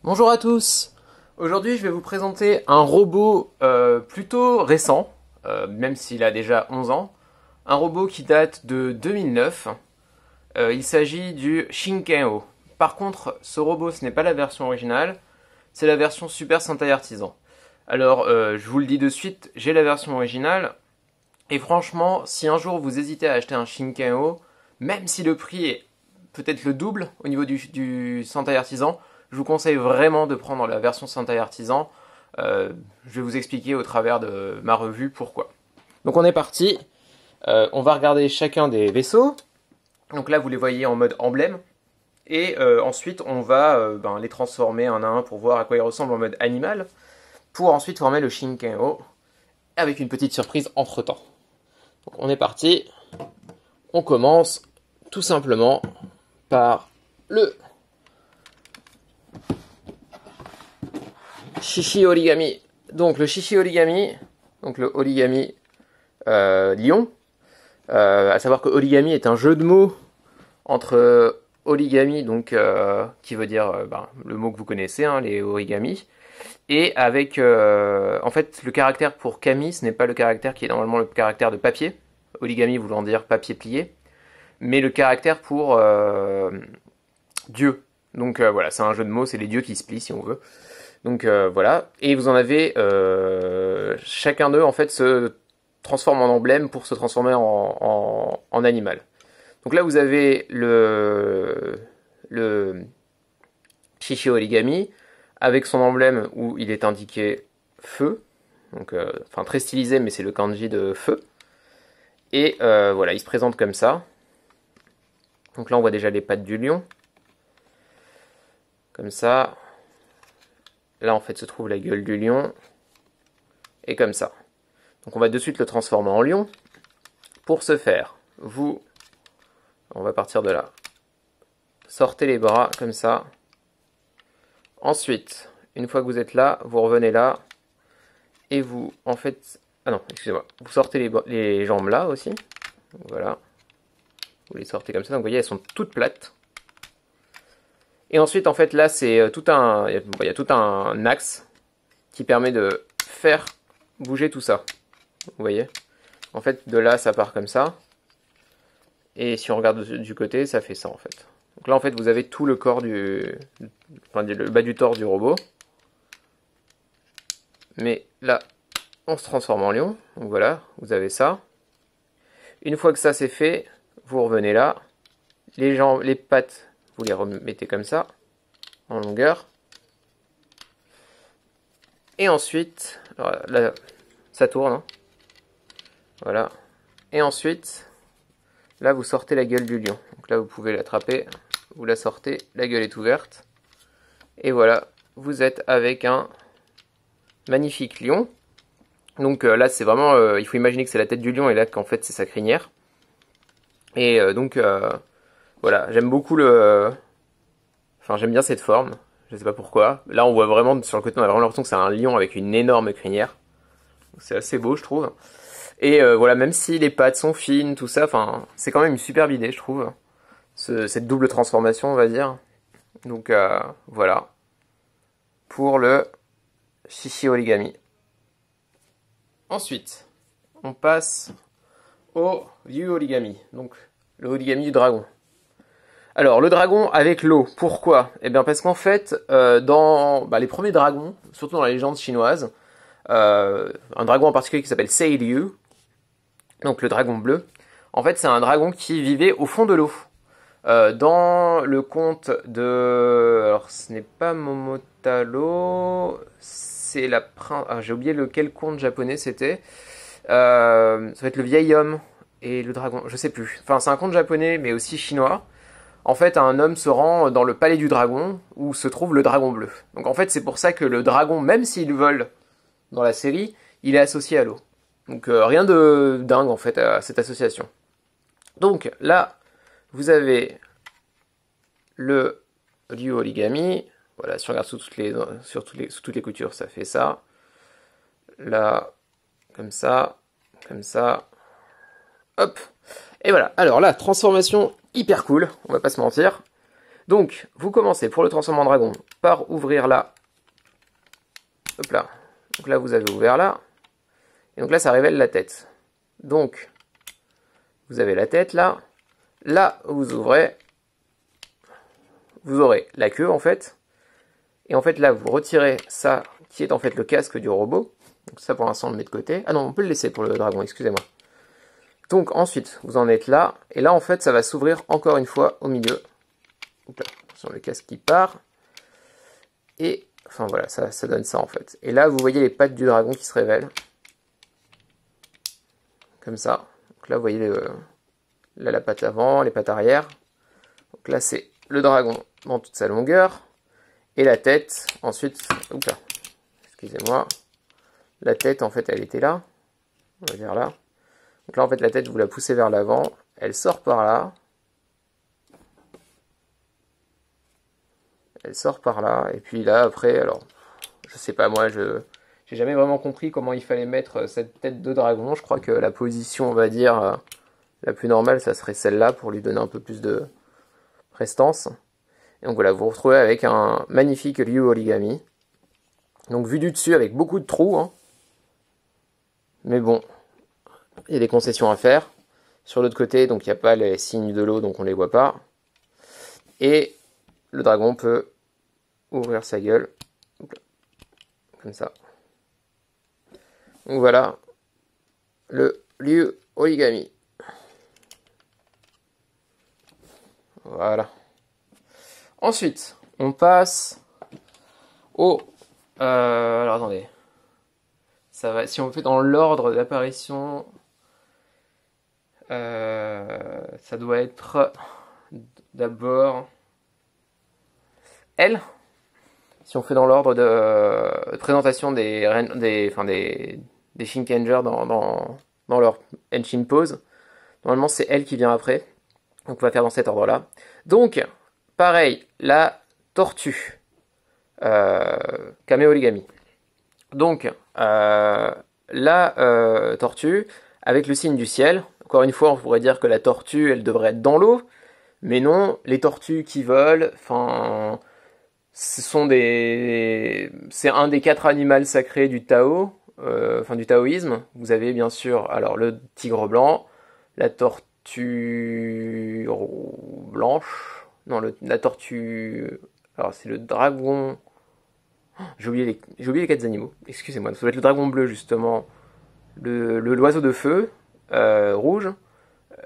Bonjour à tous. Aujourd'hui, je vais vous présenter un robot plutôt récent, même s'il a déjà 11 ans. Un robot qui date de 2009. Il s'agit du Shinkenho. Par contre, ce robot, ce n'est pas la version originale, c'est la version Super Sentai Artisan. Alors, je vous le dis de suite, j'ai la version originale. Et franchement, si un jour vous hésitez à acheter un Shinkenho, même si le prix est peut-être le double au niveau du Sentai Artisan, je vous conseille vraiment de prendre la version Sentai Artisan. Je vais vous expliquer au travers de ma revue pourquoi. Donc on est parti. On va regarder chacun des vaisseaux. Donc là, vous les voyez en mode emblème. Et ensuite, on va les transformer un à un pour voir à quoi ils ressemblent en mode animal. Pour ensuite former le Shinkenho. Avec une petite surprise entre temps. Donc on est parti. On commence tout simplement par le Shishi Origami. Donc le Shishi Origami, donc le origami lion. À savoir que origami est un jeu de mots entre origami, donc qui veut dire le mot que vous connaissez, hein, les origamis, et avec en fait le caractère pour kami, ce n'est pas le caractère qui est normalement le caractère de papier. Origami voulant dire papier plié, mais le caractère pour Dieu. Donc voilà, c'est un jeu de mots, c'est les dieux qui se plient si on veut. Donc voilà, et vous en avez chacun d'eux en fait se transforme en emblème pour se transformer en animal. Donc là vous avez le Shishi Origami avec son emblème où il est indiqué feu, donc enfin très stylisé mais c'est le kanji de feu. Et voilà, il se présente comme ça. Donc là on voit déjà les pattes du lion, comme ça. Là, en fait, se trouve la gueule du lion. Et comme ça. Donc, on va de suite le transformer en lion. Pour ce faire, on va partir de là. Sortez les bras, comme ça. Ensuite, une fois que vous êtes là, vous revenez là. Et vous, en fait... Ah non, excusez-moi. Vous sortez les jambes là aussi. Donc, voilà. Vous les sortez comme ça. Donc, vous voyez, elles sont toutes plates. Et ensuite, en fait, là, c'est il y a tout un axe qui permet de faire bouger tout ça. Vous voyez? En fait, de là, ça part comme ça. Et si on regarde du côté, ça fait ça, en fait. Donc là, en fait, vous avez tout le corps le bas du torse du robot. Mais là, on se transforme en lion. Donc voilà, vous avez ça. Une fois que ça, c'est fait, vous revenez là. Les jambes, les pattes, vous les remettez comme ça, en longueur. Et ensuite, alors là, ça tourne. Hein. Voilà. Et ensuite, là, vous sortez la gueule du lion. Donc là, vous pouvez l'attraper. Vous la sortez, la gueule est ouverte. Et voilà, vous êtes avec un magnifique lion. Donc là, c'est vraiment... il faut imaginer que c'est la tête du lion et là, qu'en fait, c'est sa crinière. Et donc, voilà, j'aime beaucoup Enfin, j'aime bien cette forme. Je sais pas pourquoi. Là, on voit vraiment, sur le côté, on a vraiment l'impression que c'est un lion avec une énorme crinière. C'est assez beau, je trouve. Et voilà, même si les pattes sont fines, tout ça, enfin, c'est quand même une superbe idée, je trouve. Cette double transformation, on va dire. Donc voilà. Pour le Shishi Origami. Ensuite, on passe au Ryu Origami. Donc, le origami du dragon. Alors, le dragon avec l'eau. Pourquoi? Eh bien, parce qu'en fait, dans les premiers dragons, surtout dans la légende chinoise, un dragon en particulier qui s'appelle Seiryu, donc le dragon bleu, en fait, c'est un dragon qui vivait au fond de l'eau. Dans le conte de... Alors, ce n'est pas Momotaro, c'est la j'ai oublié lequel conte japonais c'était. Ça va être le vieil homme et le dragon, je sais plus. Enfin, c'est un conte japonais, mais aussi chinois. En fait, un homme se rend dans le palais du dragon, où se trouve le dragon bleu. Donc en fait, c'est pour ça que le dragon, même s'il vole dans la série, il est associé à l'eau. Donc rien de dingue, en fait, à cette association. Donc là, vous avez le Ryu Origami. Voilà, si on regarde sous toutes les coutures, ça fait ça. Là, comme ça, comme ça. Hop. Et voilà. Alors là, transformation hyper cool, on va pas se mentir. Donc, vous commencez pour le transformer en dragon par ouvrir là. Hop là. Donc là, vous avez ouvert là. Et donc là, ça révèle la tête. Donc, vous avez la tête là. Là, vous ouvrez. Vous aurez la queue en fait. Et en fait, là, vous retirez ça qui est en fait le casque du robot. Donc ça, pour l'instant, on le met de côté. Ah non, on peut le laisser pour le dragon, excusez-moi. Donc ensuite, vous en êtes là. Et là, en fait, ça va s'ouvrir encore une fois au milieu. Donc là, sur le casque qui part. Et, enfin voilà, ça donne ça en fait. Et là, vous voyez les pattes du dragon qui se révèlent. Comme ça. Donc là, vous voyez là, la patte avant, les pattes arrière. Donc là, c'est le dragon dans toute sa longueur. Et la tête, ensuite, oups là, excusez-moi. La tête, en fait, elle était là. On va dire là. Donc là, en fait, la tête, vous la poussez vers l'avant. Elle sort par là. Elle sort par là. Et puis là, après, alors, je sais pas, moi, j'ai jamais vraiment compris comment il fallait mettre cette tête de dragon. Je crois que la position, on va dire, la plus normale, ça serait celle-là pour lui donner un peu plus de prestance. Et donc voilà, vous vous retrouvez avec un magnifique Ryu Origami. Donc vu du dessus, avec beaucoup de trous, hein. Mais bon, il y a des concessions à faire. Sur l'autre côté, donc il n'y a pas les signes de l'eau, donc on ne les voit pas. Et le dragon peut ouvrir sa gueule. Comme ça. Donc voilà, le Ryu Origami. Voilà. Ensuite, on passe au... alors attendez. Ça va, si on fait dans l'ordre d'apparition, ça doit être d'abord elle. Si on fait dans l'ordre de présentation des Shinkenger dans leur Henshin pose, normalement c'est elle qui vient après. Donc on va faire dans cet ordre-là. Donc, pareil, la tortue. Kame Origami. Donc, la tortue, avec le signe du ciel. Encore une fois, on pourrait dire que la tortue, elle devrait être dans l'eau. Mais non, les tortues qui volent, enfin, c'est un des 4 animaux sacrés du Tao, du taoïsme. Vous avez bien sûr, alors le tigre blanc, la tortue blanche, non, la tortue, alors c'est le dragon. J'ai oublié les 4 animaux. Excusez-moi. Ça doit être le dragon bleu justement, l'oiseau de feu rouge,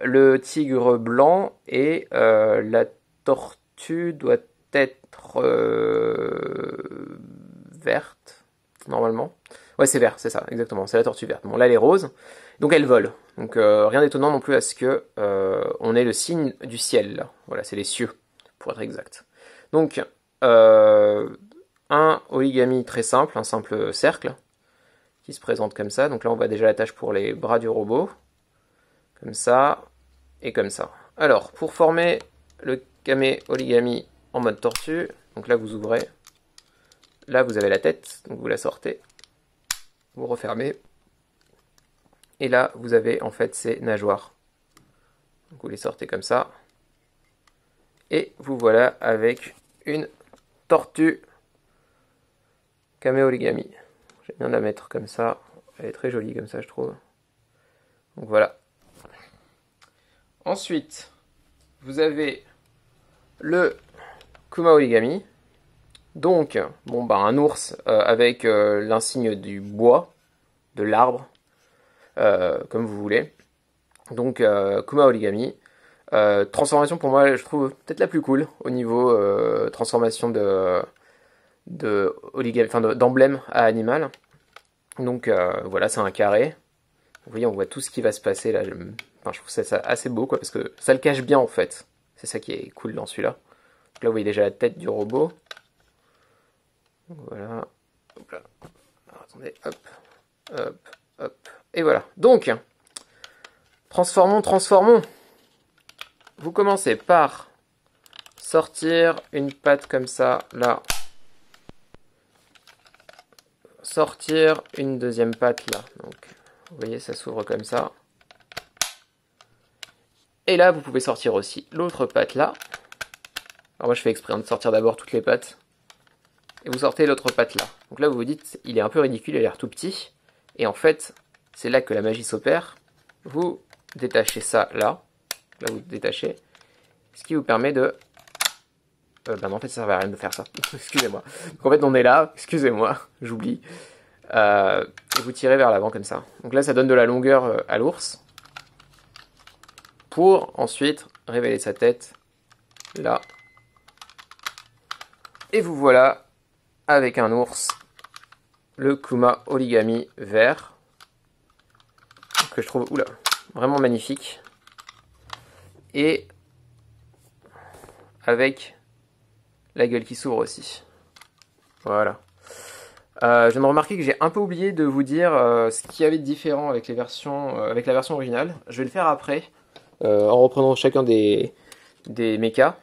le tigre blanc et la tortue doit être verte normalement. Ouais, c'est vert, c'est ça, exactement. C'est la tortue verte. Bon, là elle est rose, donc elle vole. Donc rien d'étonnant non plus à ce que on ait le signe du ciel. Là. Voilà, c'est les cieux pour être exact. Donc un origami très simple, un simple cercle qui se présente comme ça. Donc là, on voit déjà la tâche pour les bras du robot. Comme ça et comme ça. Alors, pour former le Kame Origami en mode tortue, donc là, vous ouvrez. Là, vous avez la tête, donc vous la sortez. Vous refermez. Et là, vous avez en fait ces nageoires. Donc vous les sortez comme ça. Et vous voilà avec une tortue Kame Origami. J'aime bien la mettre comme ça. Elle est très jolie comme ça, je trouve. Donc voilà. Ensuite, vous avez le Kuma Origami. Donc, bon bah un ours avec l'insigne du bois, de l'arbre, comme vous voulez. Donc Kuma Origami. Transformation pour moi, je trouve peut-être la plus cool au niveau transformation d'emblème à animal. Donc voilà, c'est un carré. Vous voyez, on voit tout ce qui va se passer là. Je trouve ça assez beau quoi, parce que ça le cache bien en fait. C'est ça qui est cool dans celui-là. Donc là, vous voyez déjà la tête du robot. Donc, voilà. Hop là. Alors, attendez, hop, hop, hop. Et voilà. Donc, transformons. Vous commencez par sortir une patte comme ça, là. Sortir une deuxième patte, là. Donc, vous voyez, ça s'ouvre comme ça. Et là, vous pouvez sortir aussi l'autre patte, là. Alors moi je fais exprès de sortir d'abord toutes les pattes. Et vous sortez l'autre patte là. Donc là vous vous dites, il est un peu ridicule, il a l'air tout petit. Et en fait, c'est là que la magie s'opère. Vous détachez ça là. Là vous détachez. Ce qui vous permet de... non en fait ça servait à rien de faire ça. Excusez-moi. Donc en fait on est là, excusez-moi, j'oublie. Et vous tirez vers l'avant comme ça. Donc là ça donne de la longueur à l'ours. Pour ensuite révéler sa tête là. Et vous voilà avec un ours, le Kuma Origami vert, que je trouve vraiment magnifique. Et avec la gueule qui s'ouvre aussi. Voilà. Je viens de remarquer que j'ai un peu oublié de vous dire ce qu'il y avait de différent avec les versions, avec la version originale. Je vais le faire après, en reprenant chacun des mechas.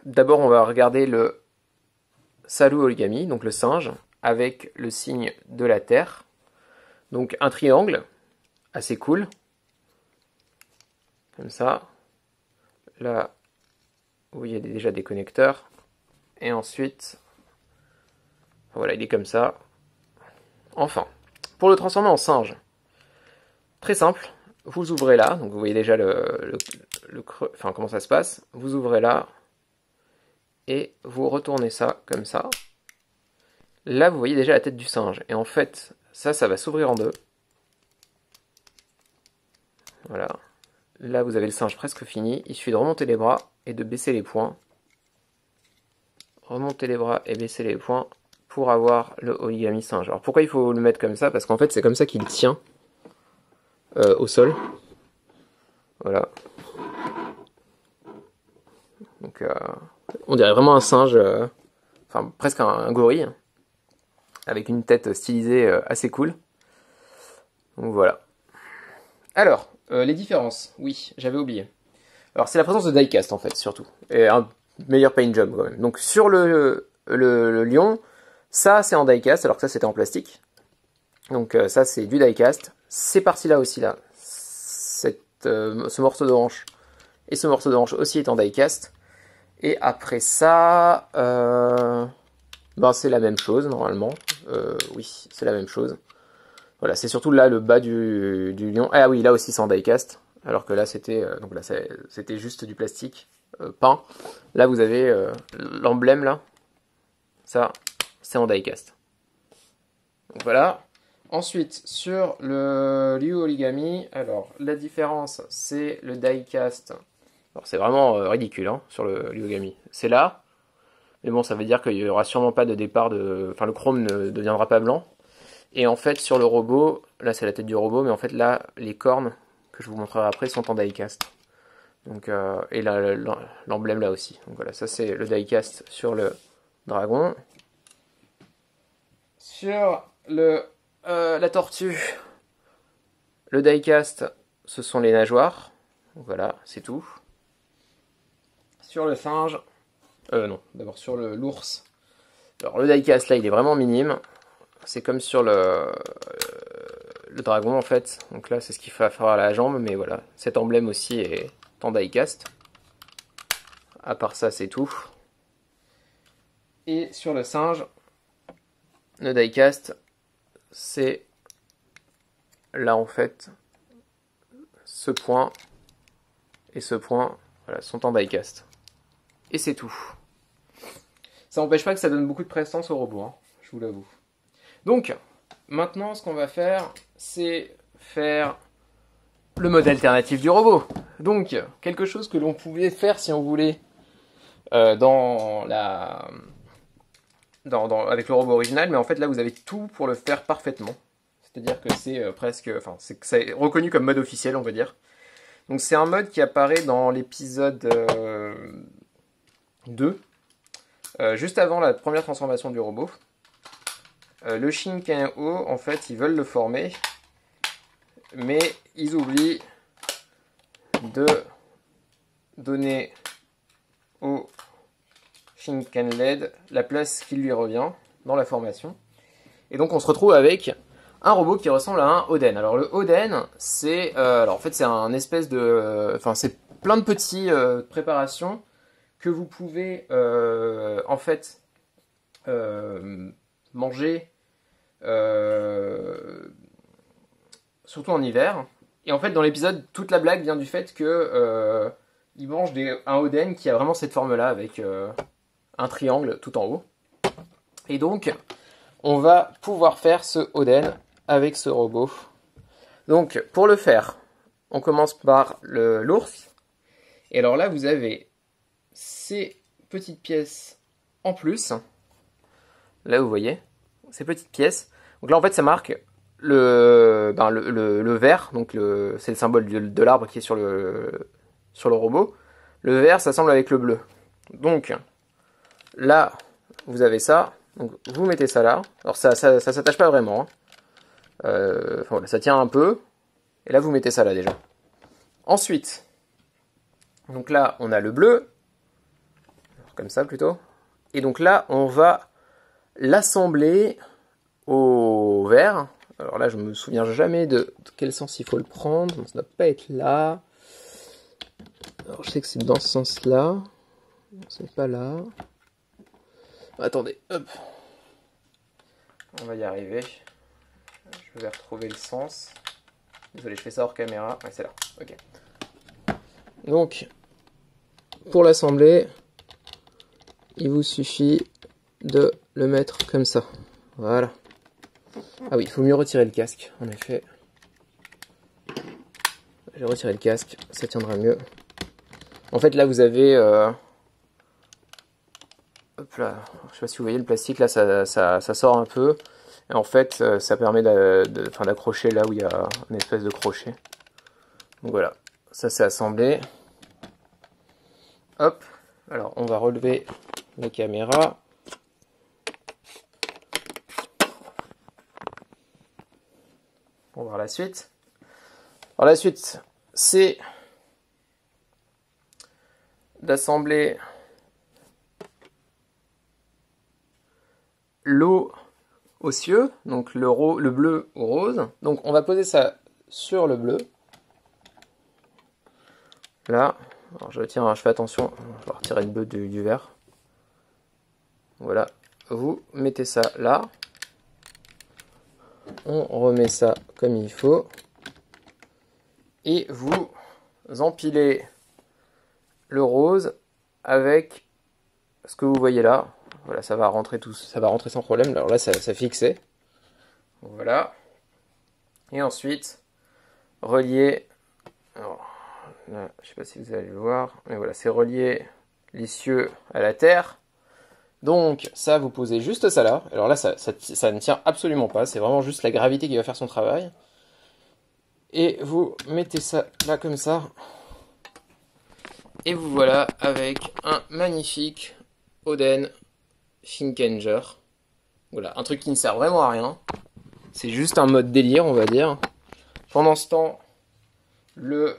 D'abord, on va regarder le Salut Origami, donc le singe, avec le signe de la Terre. Donc un triangle, assez cool. Comme ça. Là, où il y a déjà des connecteurs. Et ensuite, voilà, il est comme ça. Enfin, pour le transformer en singe, très simple. Vous ouvrez là, donc vous voyez déjà le creux, enfin comment ça se passe. Vous ouvrez là. Et vous retournez ça comme ça. Là, vous voyez déjà la tête du singe. Et en fait, ça va s'ouvrir en deux. Voilà. Là, vous avez le singe presque fini. Il suffit de remonter les bras et de baisser les poings. Remonter les bras et baisser les poings pour avoir le origami singe. Alors pourquoi il faut le mettre comme ça? Parce qu'en fait, c'est comme ça qu'il tient au sol. Voilà. Donc, on dirait vraiment un singe, enfin presque un gorille, avec une tête stylisée assez cool. Donc voilà. Alors, les différences, oui, j'avais oublié. Alors c'est la présence de diecast en fait, surtout, et un meilleur paint job quand même. Donc sur le lion, ça c'est en diecast, alors que ça c'était en plastique. Donc ça c'est du diecast. Ces parties-là aussi, là, ce morceau de hanche et ce morceau de hanche aussi est en diecast. Et après ça, c'est la même chose normalement. Oui, c'est la même chose. Voilà, c'est surtout là le bas du lion. Ah oui, là aussi c'est en diecast. Alors que là c'était c'était juste du plastique peint. Là vous avez l'emblème là. Ça, c'est en diecast. Donc voilà. Ensuite, sur le Ryu Origami, alors la différence c'est le diecast. Alors c'est vraiment ridicule hein, sur le Ryugami. C'est là, mais bon ça veut dire qu'il n'y aura sûrement pas de départ de... Enfin le chrome ne deviendra pas blanc. Et en fait sur le robot, là c'est la tête du robot, mais en fait là les cornes que je vous montrerai après sont en diecast. Donc, et là l'emblème là aussi. Donc voilà, ça c'est le diecast sur le dragon. Sur la tortue, le diecast ce sont les nageoires. Donc voilà, c'est tout. Sur le singe, non, d'abord sur l'ours. Alors le diecast là il est vraiment minime. C'est comme sur le dragon en fait. Donc là c'est ce qu'il faut faire à la jambe, mais voilà. Cet emblème aussi est en diecast. À part ça c'est tout. Et sur le singe, le diecast c'est là en fait ce point et ce point voilà, sont en diecast. Et c'est tout. Ça n'empêche pas que ça donne beaucoup de prestance au robot, hein, je vous l'avoue. Donc, maintenant, ce qu'on va faire, c'est faire le mode alternatif du robot. Donc, quelque chose que l'on pouvait faire si on voulait avec le robot original, mais en fait là vous avez tout pour le faire parfaitement. C'est-à-dire que c'est c'est reconnu comme mode officiel, on va dire. Donc c'est un mode qui apparaît dans l'épisode 2, juste avant la première transformation du robot. Le Shinken-O, en fait, ils veulent le former, mais ils oublient de donner au Shinken-LED la place qui lui revient dans la formation. Et donc on se retrouve avec un robot qui ressemble à un Oden. Alors le Oden, c'est en fait c'est un espèce de, c'est plein de petits préparations que vous pouvez en fait manger surtout en hiver. Et en fait, dans l'épisode, toute la blague vient du fait que il mange un oden qui a vraiment cette forme-là avec un triangle tout en haut. Et donc, on va pouvoir faire ce oden avec ce robot. Donc, pour le faire, on commence par l'ours. Et alors là, vous avez ces petites pièces en plus. Là, vous voyez, ces petites pièces. Donc là, en fait, ça marque le vert. Donc, c'est le symbole de l'arbre qui est sur le robot. Le vert s'assemble avec le bleu. Donc, là, vous avez ça. Donc, vous mettez ça là. Alors, ça s'attache pas vraiment. Hein. Enfin, voilà, ça tient un peu. Et là, vous mettez ça là déjà. Ensuite, donc là, on a le bleu. Comme ça plutôt. Et donc là, on va l'assembler au vert. Alors là, je me souviens jamais de quel sens il faut le prendre. Ça ne doit pas être là. Alors je sais que c'est dans ce sens-là. C'est pas là. Attendez, hop. On va y arriver. Je vais retrouver le sens. Désolé, je fais ça hors caméra. Ouais, c'est là. Ok. Donc, pour l'assembler, il vous suffit de le mettre comme ça. Voilà. Ah oui, il faut mieux retirer le casque, en effet. J'ai retiré le casque, ça tiendra mieux. En fait, là, vous avez... Hop là, je sais pas si vous voyez le plastique, là, ça sort un peu. Et en fait, ça permet d'accrocher là où il y a une espèce de crochet. Donc voilà, ça c'est assemblé. Hop, alors on va relever la caméra. Pour voir la suite. Alors la suite, c'est d'assembler l'eau aux cieux, donc le bleu au rose. Donc on va poser ça sur le bleu. Là, alors je fais attention, je vais retirer le bleu du vert. Voilà, vous mettez ça là. On remet ça comme il faut. Et vous empilez le rose avec ce que vous voyez là. Voilà, ça va rentrer sans problème. Alors là, ça fixé. Voilà. Et ensuite, relier. Alors, là, je sais pas si vous allez le voir, mais voilà, c'est relier les cieux à la terre. Donc, ça, vous posez juste ça là. Alors là, ça ne tient absolument pas. C'est vraiment juste la gravité qui va faire son travail. Et vous mettez ça là comme ça. Et vous voilà avec un magnifique Oden Shinkenger. Voilà, un truc qui ne sert vraiment à rien. C'est juste un mode délire, on va dire. Pendant ce temps, le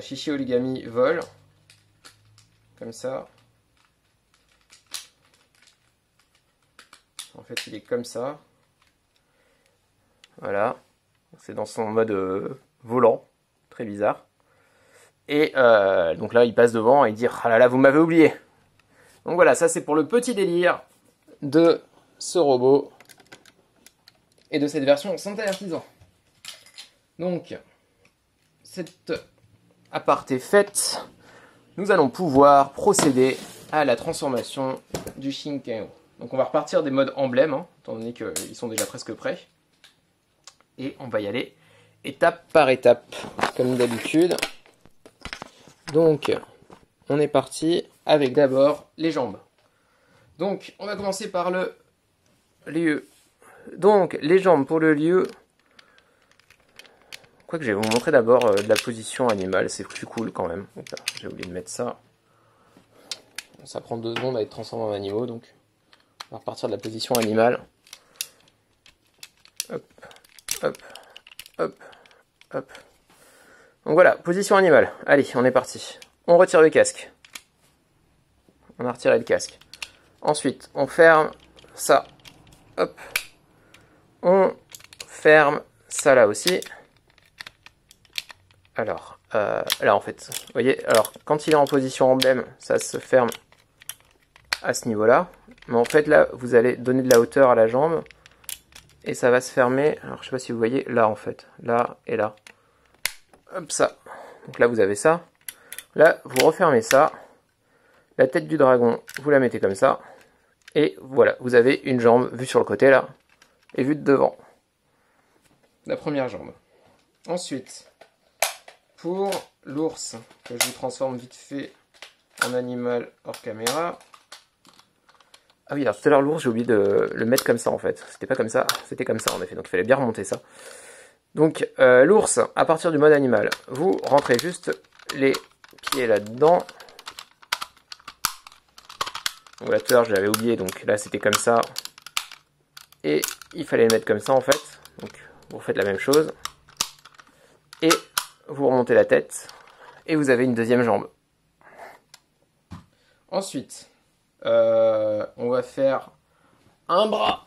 Shishi Origami vole. Comme ça. En fait, il est comme ça. Voilà. C'est dans son mode volant. Très bizarre. Et donc là, il passe devant et il dit « Ah là là, vous m'avez oublié !» Donc voilà, ça c'est pour le petit délire de ce robot et de cette version sans artisan. Donc, cette aparté faite, nous allons pouvoir procéder à la transformation du Shinken. Donc on va repartir des modes emblèmes, hein, étant donné qu'ils sont déjà presque prêts. Et on va y aller étape par étape, comme d'habitude. Donc, on est parti avec d'abord les jambes. Donc, on va commencer par le lieu. Donc, les jambes pour le lieu. Quoique, je vais vous montrer d'abord de la position animale, c'est plus cool quand même. J'ai oublié de mettre ça. Ça prend 2 secondes à être transformé en animaux, donc on va repartir de la position animale. Hop, hop, hop, hop. Donc voilà, position animale. Allez, on est parti. On retire le casque. On a retiré le casque. Ensuite, on ferme ça. Hop. On ferme ça là aussi. Alors, là en fait, vous voyez, alors quand il est en position emblème, ça se ferme à ce niveau-là. Mais en fait là, vous allez donner de la hauteur à la jambe et ça va se fermer. Alors je sais pas si vous voyez, là en fait, là et là. Hop ça. Donc là vous avez ça. Là vous refermez ça. La tête du dragon, vous la mettez comme ça. Et voilà, vous avez une jambe vue sur le côté là et vue de devant. La première jambe. Ensuite, pour l'ours, que je vous transforme vite fait en animal hors caméra. Ah oui, alors tout à l'heure l'ours, j'ai oublié de le mettre comme ça en fait. C'était pas comme ça, c'était comme ça en effet, donc il fallait bien remonter ça. Donc l'ours, à partir du mode animal, vous rentrez juste les pieds là-dedans. Donc là tout à l'heure je l'avais oublié, donc là c'était comme ça. Et il fallait le mettre comme ça en fait. Donc vous faites la même chose. Et vous remontez la tête. Et vous avez une deuxième jambe. Ensuite, on va faire un bras.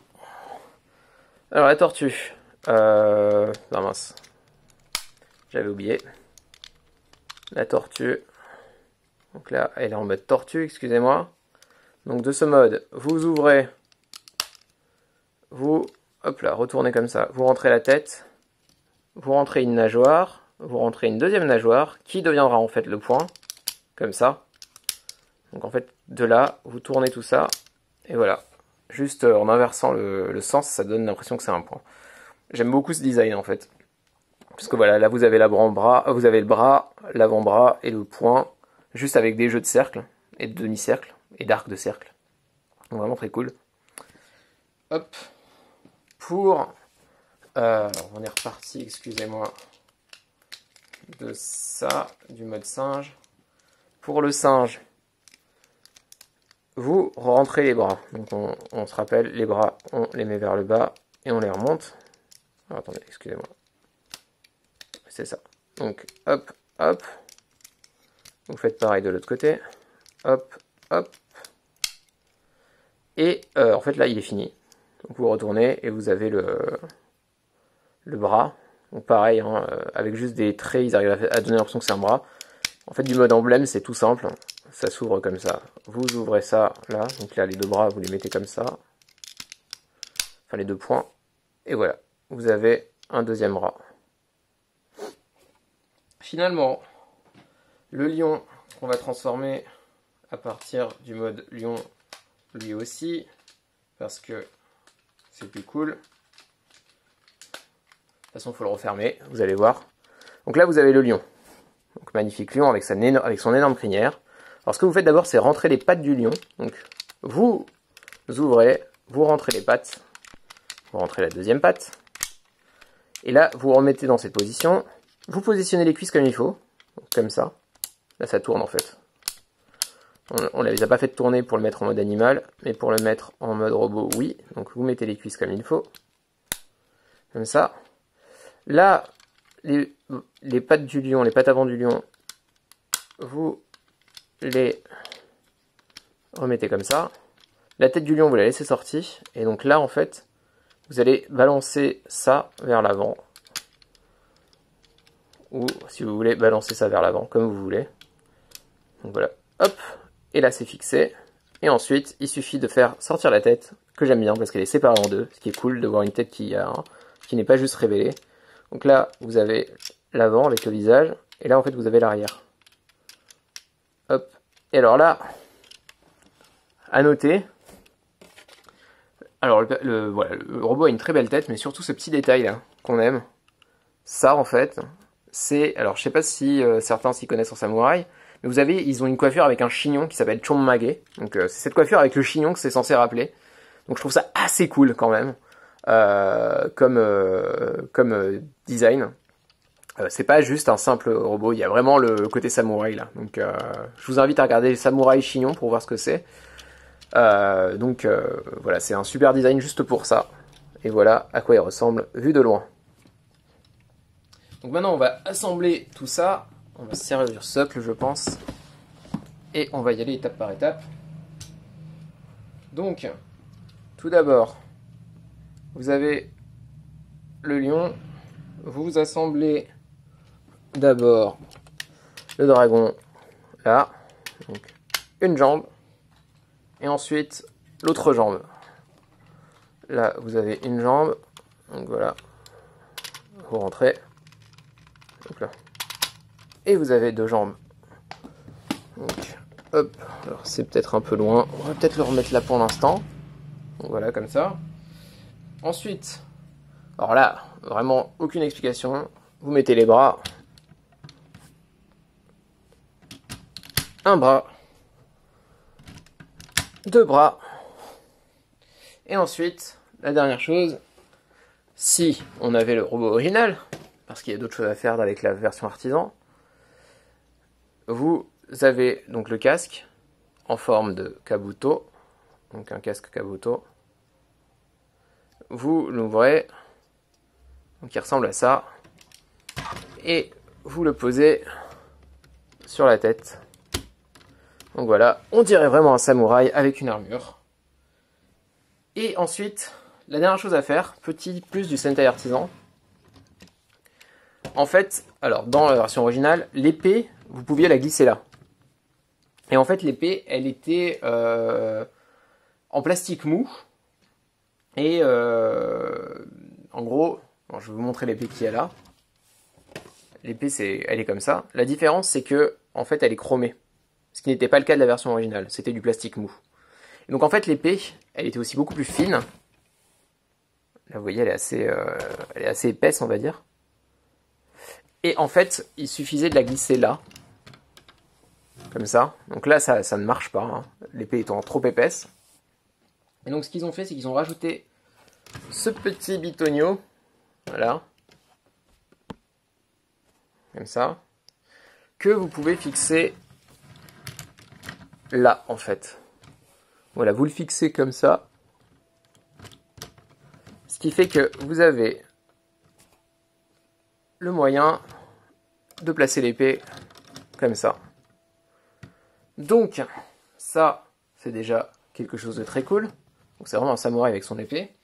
Alors la tortue. Non mince. J'avais oublié. La tortue. Donc là, elle est en mode tortue, excusez-moi. Donc de ce mode, vous ouvrez. Vous, hop là, retournez comme ça. Vous rentrez la tête. Vous rentrez une nageoire. Vous rentrez une deuxième nageoire qui deviendra en fait le poing. Comme ça. Donc en fait, de là, vous tournez tout ça. Et voilà. Juste en inversant le sens, ça donne l'impression que c'est un point. J'aime beaucoup ce design en fait. Parce que voilà, là vous avez l'avant-bras, vous avez le bras, l'avant-bras et le poing. Juste avec des jeux de cercle et de demi-cercle et d'arc de cercle. Donc vraiment très cool. Hop. Pour... on est reparti, excusez-moi, de ça, du mode singe. Pour le singe, vous rentrez les bras. Donc on se rappelle, les bras, on les met vers le bas et on les remonte. Alors, attendez, excusez-moi. C'est ça. Donc hop, hop. Vous faites pareil de l'autre côté. Hop, hop. Et en fait là il est fini. Donc vous retournez et vous avez le bras. Donc pareil, hein, avec juste des traits, ils arrivent à donner l'impression que c'est un bras. En fait, du mode emblème, c'est tout simple. Ça s'ouvre comme ça. Vous ouvrez ça là. Donc là, les deux bras, vous les mettez comme ça. Enfin, les deux points. Et voilà. Vous avez un deuxième bras. Finalement, le lion qu'on va transformer à partir du mode lion, lui aussi. Parce que c'est plus cool. De toute façon, il faut le refermer. Vous allez voir. Donc là, vous avez le lion. Donc magnifique lion avec son énorme crinière. Alors ce que vous faites d'abord, c'est rentrer les pattes du lion. Donc vous ouvrez, vous rentrez les pattes, vous rentrez la deuxième patte. Et là, vous remettez dans cette position. Vous positionnez les cuisses comme il faut, donc, comme ça. Là, ça tourne en fait. On ne les a pas fait tourner pour le mettre en mode animal, mais pour le mettre en mode robot, oui. Donc vous mettez les cuisses comme il faut. Comme ça. Là, les pattes du lion, les pattes avant du lion, vous les remettez comme ça. La tête du lion, vous la laissez sortie. Et donc là, en fait, vous allez balancer ça vers l'avant. Ou, si vous voulez, balancer ça vers l'avant, comme vous voulez. Donc voilà, hop. Et là, c'est fixé. Et ensuite, il suffit de faire sortir la tête, que j'aime bien, parce qu'elle est séparée en deux. Ce qui est cool de voir une tête qui n'est pas juste révélée. Donc là, vous avez l'avant avec le visage. Et là, en fait, vous avez l'arrière. Hop. Et alors là, à noter. Alors, voilà, le robot a une très belle tête, mais surtout ce petit détail là, qu'on aime. Ça, en fait, c'est... Alors, je sais pas si certains s'y connaissent en samouraï, mais vous avez, ils ont une coiffure avec un chignon qui s'appelle Chonmage. Donc, c'est cette coiffure avec le chignon que c'est censé rappeler. Donc, je trouve ça assez cool quand même. Comme design. C'est pas juste un simple robot, il y a vraiment le côté samouraï là. Donc je vous invite à regarder Samouraï Chignon pour voir ce que c'est. Voilà, c'est un super design juste pour ça. Et voilà à quoi il ressemble vu de loin. Donc maintenant on va assembler tout ça. On va se servir du socle je pense. Et on va y aller étape par étape. Donc, tout d'abord, vous avez le lion. Vous assemblez d'abord le dragon là, donc une jambe, et ensuite l'autre jambe. Là, vous avez une jambe, donc voilà, vous rentrez, donc là, et vous avez deux jambes. Donc, hop, alors c'est peut-être un peu loin, on va peut-être le remettre là pour l'instant. Donc voilà, comme ça. Ensuite, alors là, vraiment aucune explication, vous mettez les bras, un bras, deux bras, et ensuite, la dernière chose, si on avait le robot original, parce qu'il y a d'autres choses à faire avec la version artisan, vous avez donc le casque en forme de kabuto, donc un casque kabuto. Vous l'ouvrez, donc il ressemble à ça, et vous le posez sur la tête. Donc voilà, on dirait vraiment un samouraï avec une armure. Et ensuite, la dernière chose à faire, petit plus du Sentai artisan. En fait, alors dans la version originale, l'épée, vous pouviez la glisser là. Et en fait, l'épée, elle était en plastique mou. Et en gros, bon, je vais vous montrer l'épée qui est là. L'épée, elle est comme ça. La différence, c'est que en fait, elle est chromée. Ce qui n'était pas le cas de la version originale. C'était du plastique mou. Et donc en fait, l'épée, elle était aussi beaucoup plus fine. Là, vous voyez, elle est assez épaisse, on va dire. Et en fait, il suffisait de la glisser là. Comme ça. Donc là, ça ne marche pas. Hein, l'épée étant trop épaisse. Et donc ce qu'ils ont fait, c'est qu'ils ont rajouté ce petit bitonio. Voilà. Comme ça. Que vous pouvez fixer là, en fait. Voilà, vous le fixez comme ça. Ce qui fait que vous avez le moyen de placer l'épée comme ça. Donc, ça, c'est déjà quelque chose de très cool. Donc c'est vraiment un samouraï avec son épée.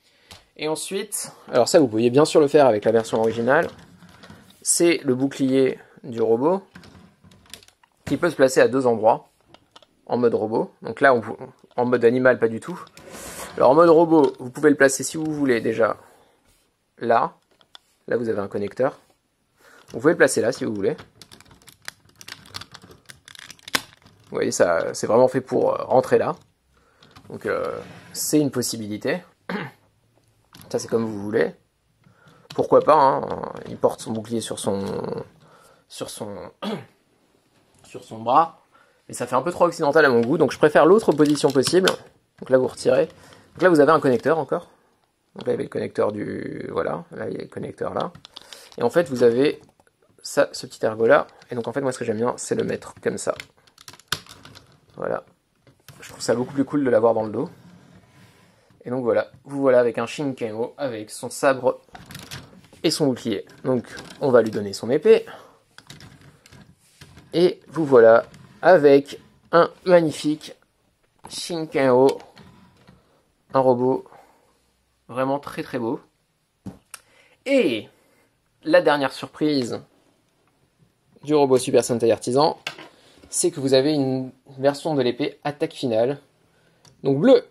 Et ensuite, alors ça vous pouviez bien sûr le faire avec la version originale. C'est le bouclier du robot qui peut se placer à deux endroits en mode robot. Donc là, en mode animal, pas du tout. Alors en mode robot, vous pouvez le placer si vous voulez déjà là. Là, vous avez un connecteur. Vous pouvez le placer là si vous voulez. Vous voyez, ça, c'est vraiment fait pour rentrer là. Donc c'est une possibilité. Ça, c'est comme vous voulez. Pourquoi pas, hein, il porte son bouclier sur son bras. Et ça fait un peu trop occidental à mon goût, donc je préfère l'autre position possible. Donc là, vous retirez. Donc là, vous avez un connecteur encore. Donc là, il y avait le connecteur du... Voilà, là, il y a le connecteur là. Et en fait, vous avez ça, ce petit ergot là. Et donc en fait, moi, ce que j'aime bien, c'est le mettre comme ça. Voilà. Je trouve ça beaucoup plus cool de l'avoir dans le dos. Et donc voilà, vous voilà avec un Shinkenho, avec son sabre et son bouclier. Donc on va lui donner son épée. Et vous voilà avec un magnifique Shinkenho. Un robot vraiment très très beau. Et la dernière surprise du robot Super Sentai Artisan, c'est que vous avez une version de l'épée attaque finale. Donc bleu.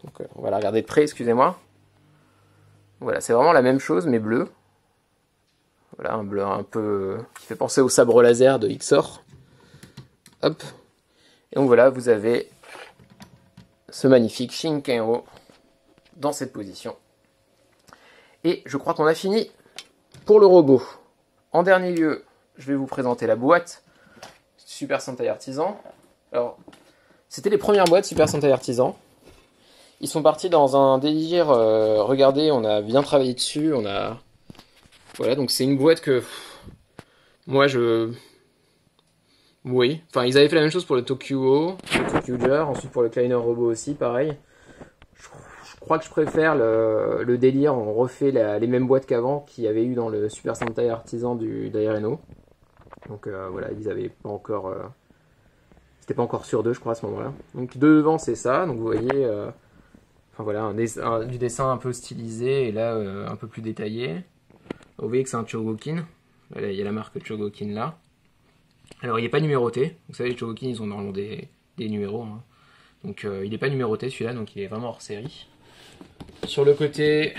Donc on va la regarder de près, excusez-moi. Voilà, c'est vraiment la même chose, mais bleu. Voilà, un bleu un peu qui fait penser au sabre laser de Xor. Hop. Et donc voilà, vous avez ce magnifique Shinkenho dans cette position. Et je crois qu'on a fini pour le robot. En dernier lieu, je vais vous présenter la boîte Super Sentai Artisan. Alors, c'était les premières boîtes Super Sentai Artisan. Ils sont partis dans un délire, regardez, on a bien travaillé dessus, on a... Voilà, donc c'est une boîte que... Moi, Oui, enfin, ils avaient fait la même chose pour le Tokyo, le Tokyuger, ensuite pour le Kleiner Robot aussi, pareil. Je crois que je préfère le délire, on refait les mêmes boîtes qu'avant, qu'il y avait eu dans le Super Sentai Artisan d'Aireno. Donc voilà, ils avaient pas encore... C'était pas encore sur deux, je crois, à ce moment-là. Donc devant, c'est ça, donc vous voyez... Enfin voilà, du dessin un peu stylisé et là un peu plus détaillé. Vous voyez que c'est un Chogokin. Voilà, il y a la marque Chogokin là. Alors il n'est pas numéroté, vous savez les Chogokin ils ont normalement des numéros, hein. Donc il n'est pas numéroté celui-là, donc il est vraiment hors série. Sur le côté,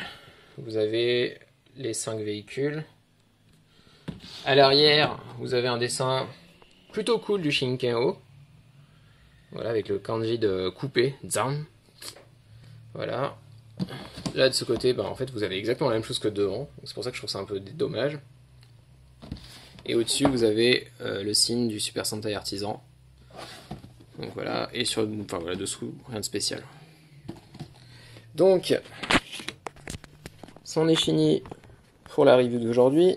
vous avez les 5 véhicules. À l'arrière, vous avez un dessin plutôt cool du Shinken-O. Voilà, avec le kanji de coupé, zan. Voilà. Là, de ce côté, bah, en fait, vous avez exactement la même chose que devant. C'est pour ça que je trouve ça un peu dommage. Et au-dessus, vous avez le signe du Super Sentai Artisan. Donc voilà, et enfin voilà, dessous, rien de spécial. Donc, c'en est fini pour la review d'aujourd'hui.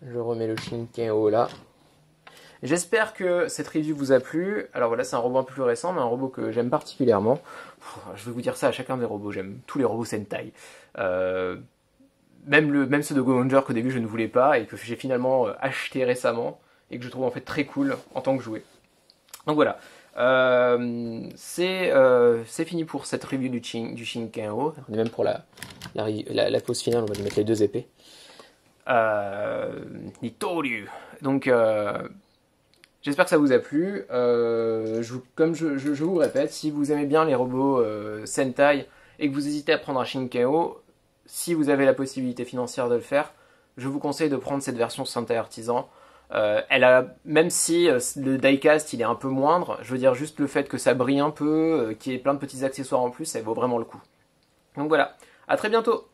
Je remets le Shinken-O là. J'espère que cette review vous a plu. Alors voilà, c'est un robot un peu plus récent, mais un robot que j'aime particulièrement. Je vais vous dire ça à chacun des robots, j'aime tous les robots Sentai. Même ceux de Go Ranger qu'au début je ne voulais pas et que j'ai finalement acheté récemment et que je trouve en fait très cool en tant que jouet. Donc voilà, c'est fini pour cette review du Shinken-O. On est même pour la pause finale, on va lui mettre les deux épées. Nitoryu. Donc j'espère que ça vous a plu. Comme je vous répète, si vous aimez bien les robots Sentai et que vous hésitez à prendre un Shinken-O, si vous avez la possibilité financière de le faire, je vous conseille de prendre cette version Sentai Artisan. Même si le diecast il est un peu moindre, je veux dire juste le fait que ça brille un peu, qu'il y ait plein de petits accessoires en plus, ça vaut vraiment le coup. Donc voilà, à très bientôt.